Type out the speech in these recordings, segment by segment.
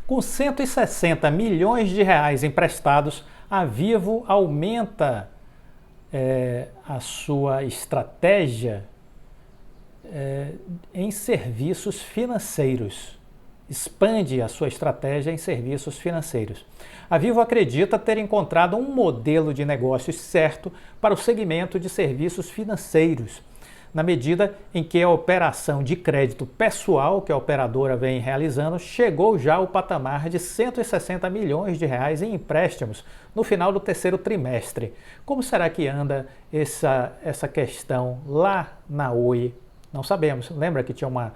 Com 160 milhões de reais emprestados, a Vivo aumenta a sua estratégia em serviços financeiros. Expande a sua estratégia em serviços financeiros. A Vivo acredita ter encontrado um modelo de negócios certo para o segmento de serviços financeiros, na medida em que a operação de crédito pessoal que a operadora vem realizando chegou já ao patamar de 160 milhões de reais em empréstimos no final do terceiro trimestre. Como será que anda essa questão lá na Oi? Não sabemos. Lembra que tinha uma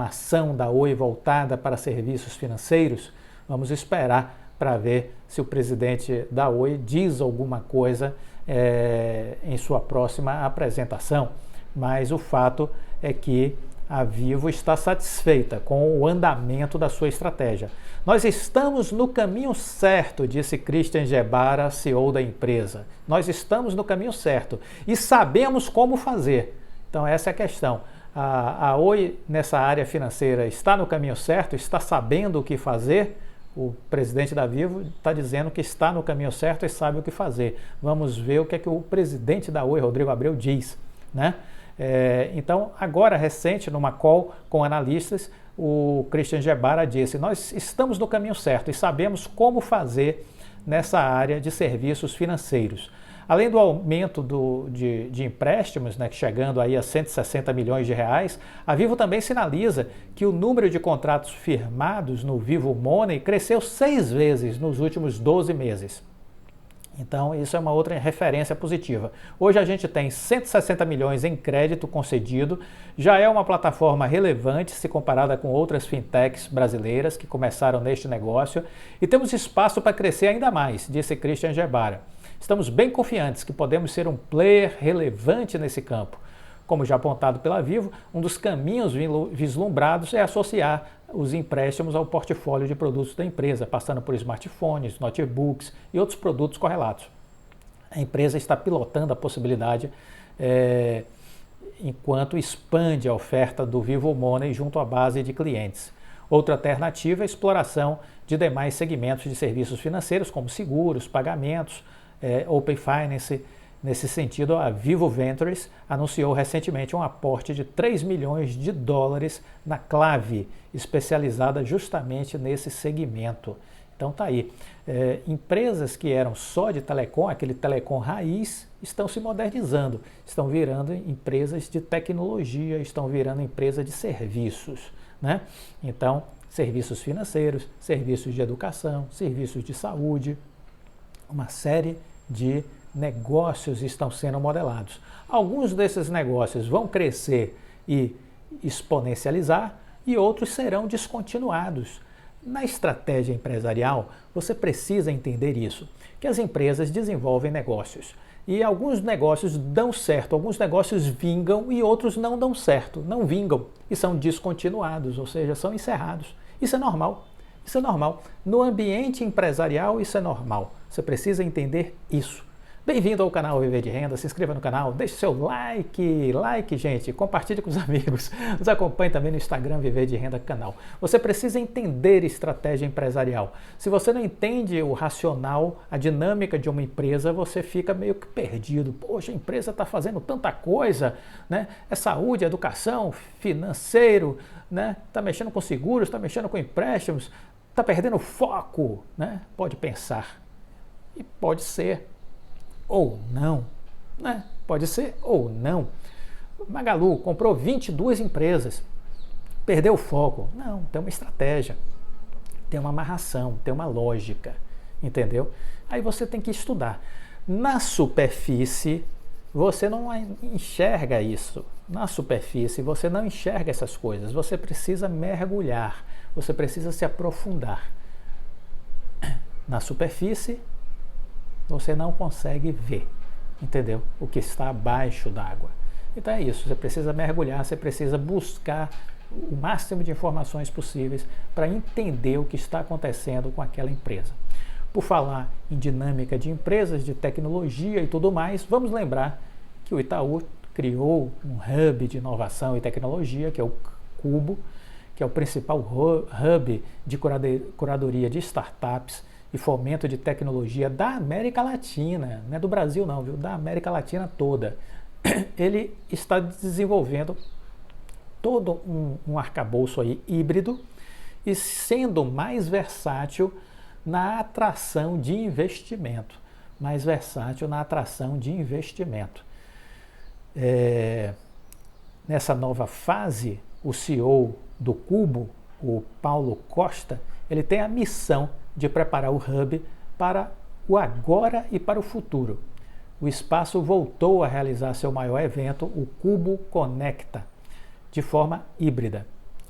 ação da Oi voltada para serviços financeiros? Vamos esperar para ver se o presidente da Oi diz alguma coisa em sua próxima apresentação. Mas o fato é que a Vivo está satisfeita com o andamento da sua estratégia. Nós estamos no caminho certo, disse Christian Gebara, CEO da empresa. Nós estamos no caminho certo e sabemos como fazer. Então essa é a questão. A Oi, nessa área financeira, está no caminho certo, está sabendo o que fazer. O presidente da Vivo está dizendo que está no caminho certo e sabe o que fazer. Vamos ver o que é que o presidente da Oi, Rodrigo Abreu, diz, né? Então, agora recente, numa call com analistas, o Christian Gebara disse: nós estamos no caminho certo e sabemos como fazer nessa área de serviços financeiros. Além do aumento de empréstimos, né, chegando aí a 160 milhões de reais, a Vivo também sinaliza que o número de contratos firmados no Vivo Money cresceu 6 vezes nos últimos 12 meses. Então, isso é uma outra referência positiva. Hoje a gente tem 160 milhões em crédito concedido, já é uma plataforma relevante se comparada com outras fintechs brasileiras que começaram neste negócio e temos espaço para crescer ainda mais, disse Christian Gebara. Estamos bem confiantes que podemos ser um player relevante nesse campo. Como já apontado pela Vivo, um dos caminhos vislumbrados é associar os empréstimos ao portfólio de produtos da empresa, passando por smartphones, notebooks e outros produtos correlatos. A empresa está pilotando a possibilidade enquanto expande a oferta do Vivo Money junto à base de clientes. Outra alternativa é a exploração de demais segmentos de serviços financeiros, como seguros, pagamentos, Open Finance. Nesse sentido, a Vivo Ventures anunciou recentemente um aporte de 3 milhões de dólares na Clave, especializada justamente nesse segmento. Então tá aí. Empresas que eram só de telecom, aquele telecom raiz, estão se modernizando, estão virando empresas de tecnologia, estão virando empresas de serviços, né? Então, serviços financeiros, serviços de educação, serviços de saúde, uma série de negócios estão sendo modelados. Alguns desses negócios vão crescer e exponencializar e outros serão descontinuados. Na estratégia empresarial, você precisa entender isso, que as empresas desenvolvem negócios e alguns negócios dão certo, alguns negócios vingam e outros não dão certo, não vingam e são descontinuados, ou seja, são encerrados. Isso é normal. Isso é normal. No ambiente empresarial, isso é normal. Você precisa entender isso. Bem-vindo ao canal Viver de Renda, se inscreva no canal, deixe seu like gente, compartilhe com os amigos, nos acompanhe também no Instagram Viver de Renda canal. Você precisa entender estratégia empresarial. Se você não entende o racional, a dinâmica de uma empresa, você fica meio que perdido. Poxa, a empresa está fazendo tanta coisa, né? É saúde, educação, financeiro, né? Está mexendo com seguros, está mexendo com empréstimos, está perdendo foco, né? Pode pensar. E pode ser. Ou não, né? Pode ser ou não. Magalu comprou 22 empresas, perdeu o foco. Não, tem uma estratégia, tem uma amarração, tem uma lógica, entendeu? Aí você tem que estudar. Na superfície, você não enxerga isso. Na superfície, você não enxerga essas coisas. Você precisa mergulhar, você precisa se aprofundar. Na superfície, você não consegue ver, entendeu? O que está abaixo d'água. Então é isso, você precisa mergulhar, você precisa buscar o máximo de informações possíveis para entender o que está acontecendo com aquela empresa. Por falar em dinâmica de empresas, de tecnologia e tudo mais, vamos lembrar que o Itaú criou um hub de inovação e tecnologia, que é o Cubo, que é o principal hub de curadoria de startups e fomento de tecnologia da América Latina, não é do Brasil não, viu? Da América Latina toda. Ele está desenvolvendo todo um arcabouço aí híbrido e sendo mais versátil na atração de investimento. Mais versátil na atração de investimento. Nessa nova fase, o CEO do Cubo, o Paulo Costa, ele tem a missão de preparar o hub para o agora e para o futuro. O espaço voltou a realizar seu maior evento, o Cubo Conecta, de forma híbrida.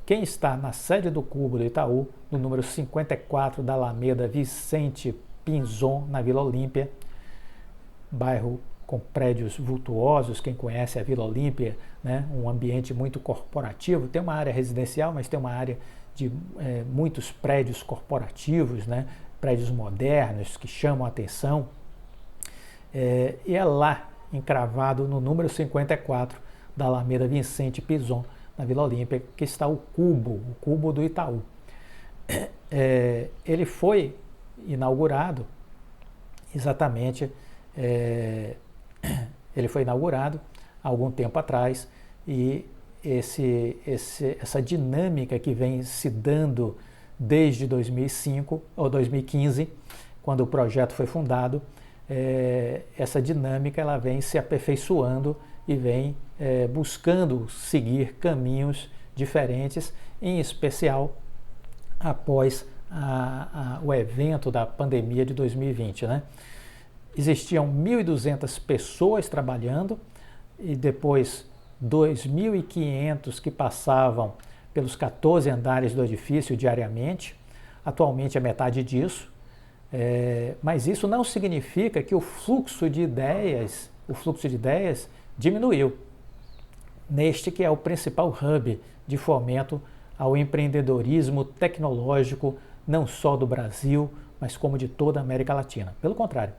Quem está na sede do Cubo do Itaú, no número 54 da Alameda Vicente Pinzon, na Vila Olímpia, bairro com prédios vultuosos, quem conhece a Vila Olímpia, né, um ambiente muito corporativo, tem uma área residencial, mas tem uma área de muitos prédios corporativos, né, prédios modernos que chamam a atenção, e é lá, encravado no número 54 da Alameda Vicente Pinzon, na Vila Olímpia, que está o Cubo do Itaú. Ele foi inaugurado exatamente, ele foi inaugurado há algum tempo atrás e essa dinâmica que vem se dando desde 2005 ou 2015, quando o projeto foi fundado, essa dinâmica ela vem se aperfeiçoando e vem buscando seguir caminhos diferentes, em especial após o evento da pandemia de 2020, né? Existiam 1.200 pessoas trabalhando e depois 2.500 que passavam pelos 14 andares do edifício diariamente. Atualmente é metade disso, mas isso não significa que o fluxo de ideias diminuiu. Neste que é o principal hub de fomento ao empreendedorismo tecnológico, não só do Brasil, mas como de toda a América Latina. Pelo contrário,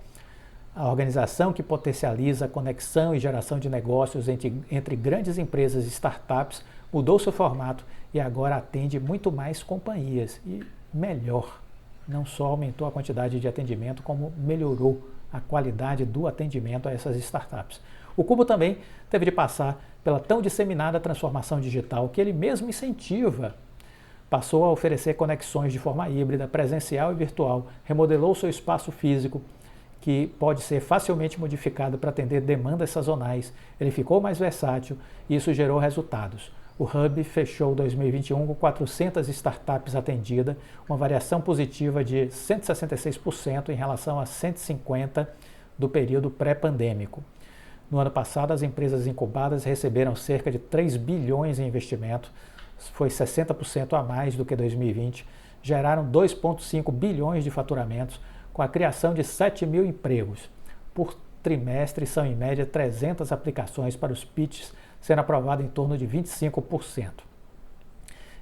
a organização que potencializa a conexão e geração de negócios entre grandes empresas e startups mudou seu formato e agora atende muito mais companhias e melhor. Não só aumentou a quantidade de atendimento, como melhorou a qualidade do atendimento a essas startups. O Cubo também teve de passar pela tão disseminada transformação digital que ele mesmo incentiva. Passou a oferecer conexões de forma híbrida, presencial e virtual, remodelou seu espaço físico, que pode ser facilmente modificado para atender demandas sazonais. Ele ficou mais versátil e isso gerou resultados. O Hub fechou 2021 com 400 startups atendidas, uma variação positiva de 166% em relação a 150% do período pré-pandêmico. No ano passado, as empresas incubadas receberam cerca de 3 bilhões em investimento, foi 60% a mais do que 2020, geraram 2,5 bilhões de faturamentos, com a criação de 7 mil empregos. Por trimestre, são em média 300 aplicações para os pitches, sendo aprovado em torno de 25%.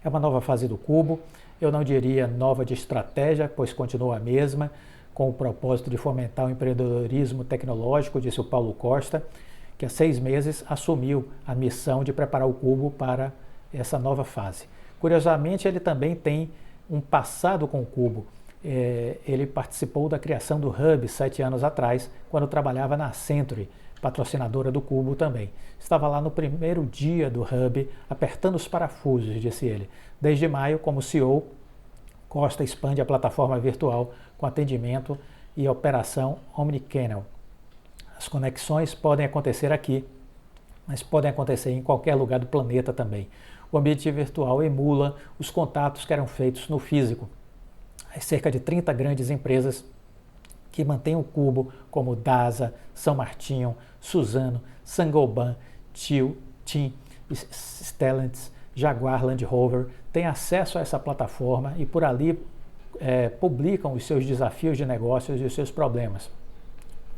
É uma nova fase do Cubo, eu não diria nova de estratégia, pois continua a mesma, com o propósito de fomentar o empreendedorismo tecnológico, disse o Paulo Costa, que há 6 meses assumiu a missão de preparar o Cubo para essa nova fase. Curiosamente, ele também tem um passado com o Cubo. Ele participou da criação do Hub 7 anos atrás, quando trabalhava na Century, patrocinadora do Cubo também. Estava lá no primeiro dia do Hub, apertando os parafusos, disse ele. Desde maio, como CEO, Costa expande a plataforma virtual com atendimento e operação Omnichannel. As conexões podem acontecer aqui, mas podem acontecer em qualquer lugar do planeta também. O ambiente virtual emula os contatos que eram feitos no físico. Há cerca de 30 grandes empresas que mantêm o Cubo, como DASA, São Martinho, Suzano, Saint-Gobain, TIM, Stellantis, Jaguar Land Rover, têm acesso a essa plataforma e por ali publicam os seus desafios de negócios e os seus problemas.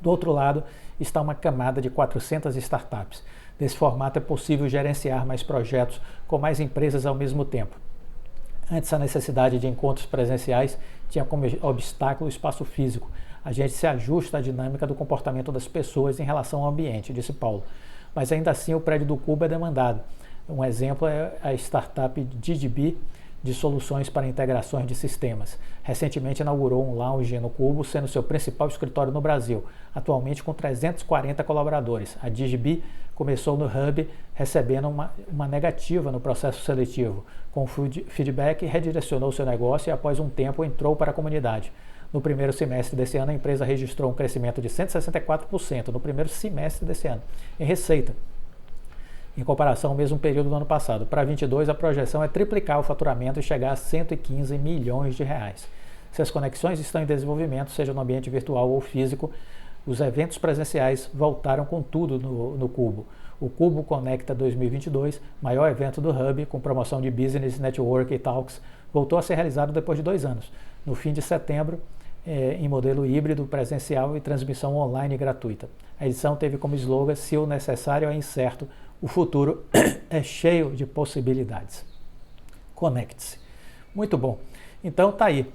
Do outro lado está uma camada de 400 startups. Nesse formato é possível gerenciar mais projetos com mais empresas ao mesmo tempo. Antes, a necessidade de encontros presenciais tinha como obstáculo o espaço físico. A gente se ajusta à dinâmica do comportamento das pessoas em relação ao ambiente, disse Paulo. Mas ainda assim o prédio do Cubo é demandado. Um exemplo é a startup DigiBee, de soluções para integrações de sistemas. Recentemente inaugurou um lounge no Cubo, sendo seu principal escritório no Brasil, atualmente com 340 colaboradores. A DigiBee começou no Hub, recebendo uma negativa no processo seletivo. Com feedback, redirecionou seu negócio e após um tempo entrou para a comunidade. No primeiro semestre desse ano, a empresa registrou um crescimento de 164% no primeiro semestre desse ano em receita, em comparação ao mesmo período do ano passado. Para 2022, a projeção é triplicar o faturamento e chegar a 115 milhões de reais. Se as conexões estão em desenvolvimento, seja no ambiente virtual ou físico, os eventos presenciais voltaram com tudo no Cubo. O Cubo Conecta 2022, maior evento do Hub, com promoção de Business, Network e Talks, voltou a ser realizado depois de 2 anos, no fim de setembro, em modelo híbrido, presencial e transmissão online gratuita. A edição teve como slogan: se o necessário é incerto, o futuro é cheio de possibilidades. Conecte-se. Muito bom. Então tá aí.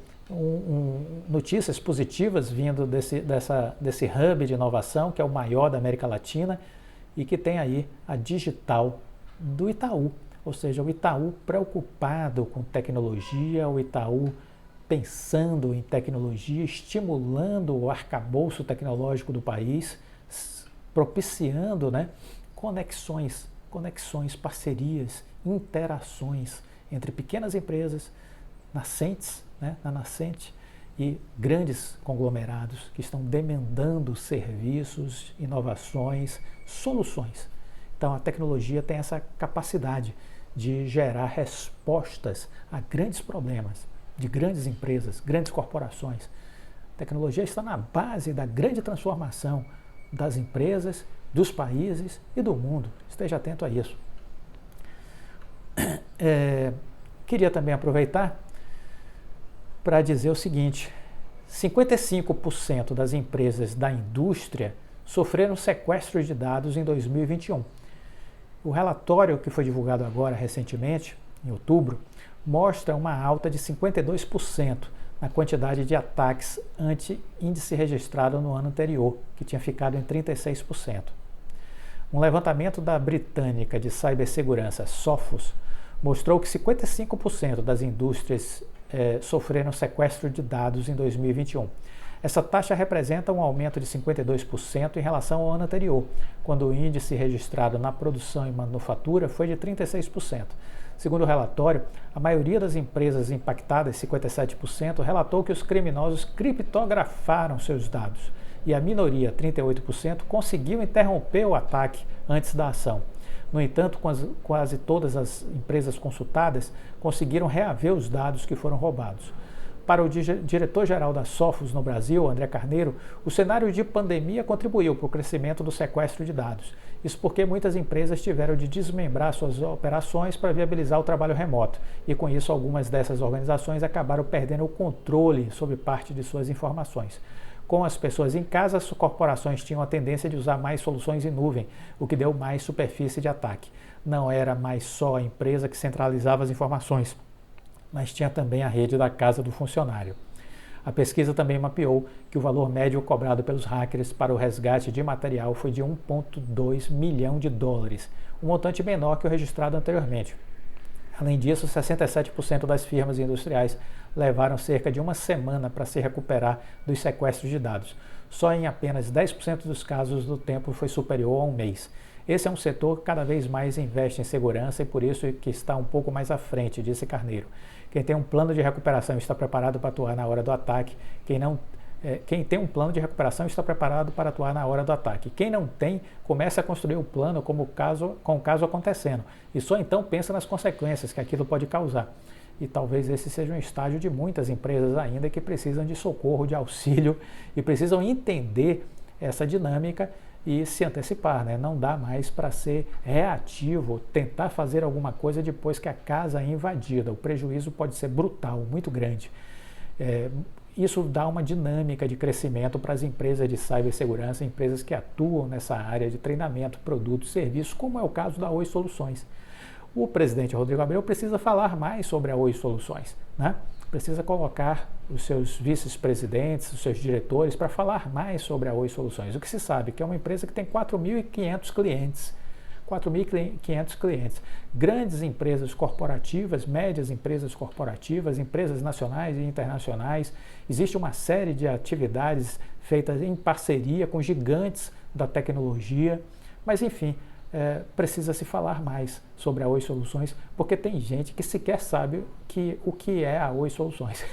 Notícias positivas vindo desse hub de inovação, que é o maior da América Latina e que tem aí a digital do Itaú. Ou seja, o Itaú preocupado com tecnologia, o Itaú pensando em tecnologia, estimulando o arcabouço tecnológico do país, propiciando, né, conexões, parcerias, interações entre pequenas empresas nascentes, né, na nascente, e grandes conglomerados que estão demandando serviços, inovações, soluções. Então a tecnologia tem essa capacidade de gerar respostas a grandes problemas de grandes empresas, grandes corporações. A tecnologia está na base da grande transformação das empresas, dos países e do mundo. Esteja atento a isso. Queria também aproveitar para dizer o seguinte: 55% das empresas da indústria sofreram sequestro de dados em 2021. O relatório que foi divulgado agora recentemente, em outubro, mostra uma alta de 52% na quantidade de ataques ante índice registrado no ano anterior, que tinha ficado em 36%. Um levantamento da britânica de cibersegurança, Sophos, mostrou que 55% das indústrias sofreram sequestro de dados em 2021. Essa taxa representa um aumento de 52% em relação ao ano anterior, quando o índice registrado na produção e manufatura foi de 36%. Segundo o relatório, a maioria das empresas impactadas, 57%, relatou que os criminosos criptografaram seus dados e a minoria, 38%, conseguiu interromper o ataque antes da ação. No entanto, quase todas as empresas consultadas conseguiram reaver os dados que foram roubados. Para o diretor-geral da Sophos no Brasil, André Carneiro, o cenário de pandemia contribuiu para o crescimento do sequestro de dados. Isso porque muitas empresas tiveram de desmembrar suas operações para viabilizar o trabalho remoto. E com isso, algumas dessas organizações acabaram perdendo o controle sobre parte de suas informações. Com as pessoas em casa, as corporações tinham a tendência de usar mais soluções em nuvem, o que deu mais superfície de ataque. Não era mais só a empresa que centralizava as informações, mas tinha também a rede da casa do funcionário. A pesquisa também mapeou que o valor médio cobrado pelos hackers para o resgate de material foi de 1,2 milhão de dólares, um montante menor que o registrado anteriormente. Além disso, 67% das firmas industriais levaram cerca de uma semana para se recuperar dos sequestros de dados. Só em apenas 10% dos casos o tempo foi superior a um mês. Esse é um setor que cada vez mais investe em segurança e por isso que está um pouco mais à frente, disse Carneiro. Quem tem um plano de recuperação está preparado para atuar na hora do ataque. Quem tem um plano de recuperação está preparado para atuar na hora do ataque. Quem não tem, começa a construir o plano com o caso acontecendo. E só então pensa nas consequências que aquilo pode causar. E talvez esse seja um estágio de muitas empresas ainda que precisam de socorro, de auxílio e precisam entender essa dinâmica e se antecipar, né? Não dá mais para ser reativo, tentar fazer alguma coisa depois que a casa é invadida. O prejuízo pode ser brutal, muito grande. Isso dá uma dinâmica de crescimento para as empresas de cibersegurança, empresas que atuam nessa área de treinamento, produtos, serviços, como é o caso da Oi Soluções. O presidente Rodrigo Abreu precisa falar mais sobre a Oi Soluções, né? Precisa colocar os seus vice-presidentes, os seus diretores para falar mais sobre a Oi Soluções. O que se sabe que é uma empresa que tem 4.500 clientes, 4.500 clientes. Grandes empresas corporativas, médias empresas corporativas, empresas nacionais e internacionais. Existe uma série de atividades feitas em parceria com gigantes da tecnologia, mas enfim, precisa se falar mais sobre a Oi Soluções, porque tem gente que sequer sabe o que é a Oi Soluções.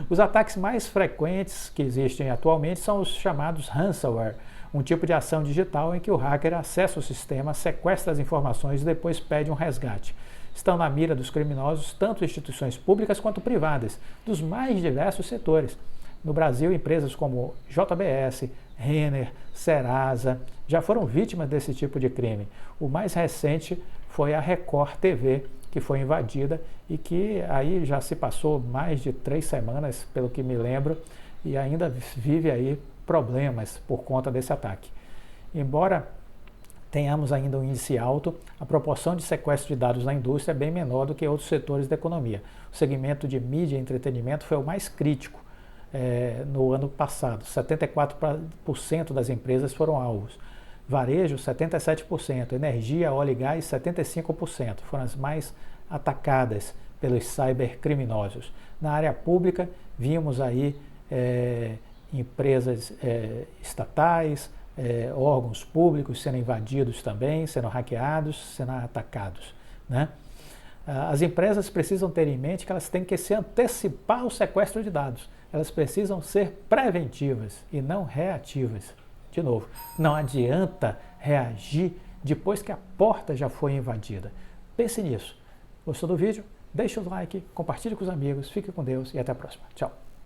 Os ataques mais frequentes que existem atualmente são os chamados ransomware, um tipo de ação digital em que o hacker acessa o sistema, sequestra as informações e depois pede um resgate. Estão na mira dos criminosos tanto instituições públicas quanto privadas, dos mais diversos setores. No Brasil, empresas como JBS, Renner, Serasa já foram vítimas desse tipo de crime. O mais recente foi a Record TV, que foi invadida e que aí já se passou mais de 3 semanas, pelo que me lembro, e ainda vive aí problemas por conta desse ataque. Embora tenhamos ainda um índice alto, a proporção de sequestro de dados na indústria é bem menor do que outros setores da economia. O segmento de mídia e entretenimento foi o mais crítico no ano passado. 74% das empresas foram alvos. Varejo, 77%. Energia, óleo e gás, 75%. Foram as mais atacadas pelos cybercriminosos. Na área pública, vimos aí empresas estatais, órgãos públicos sendo invadidos também, sendo hackeados, sendo atacados, né? As empresas precisam ter em mente que elas têm que se antecipar ao sequestro de dados. Elas precisam ser preventivas e não reativas. De novo, não adianta reagir depois que a porta já foi invadida. Pense nisso. Gostou do vídeo? Deixe o like, compartilhe com os amigos, fique com Deus e até a próxima. Tchau!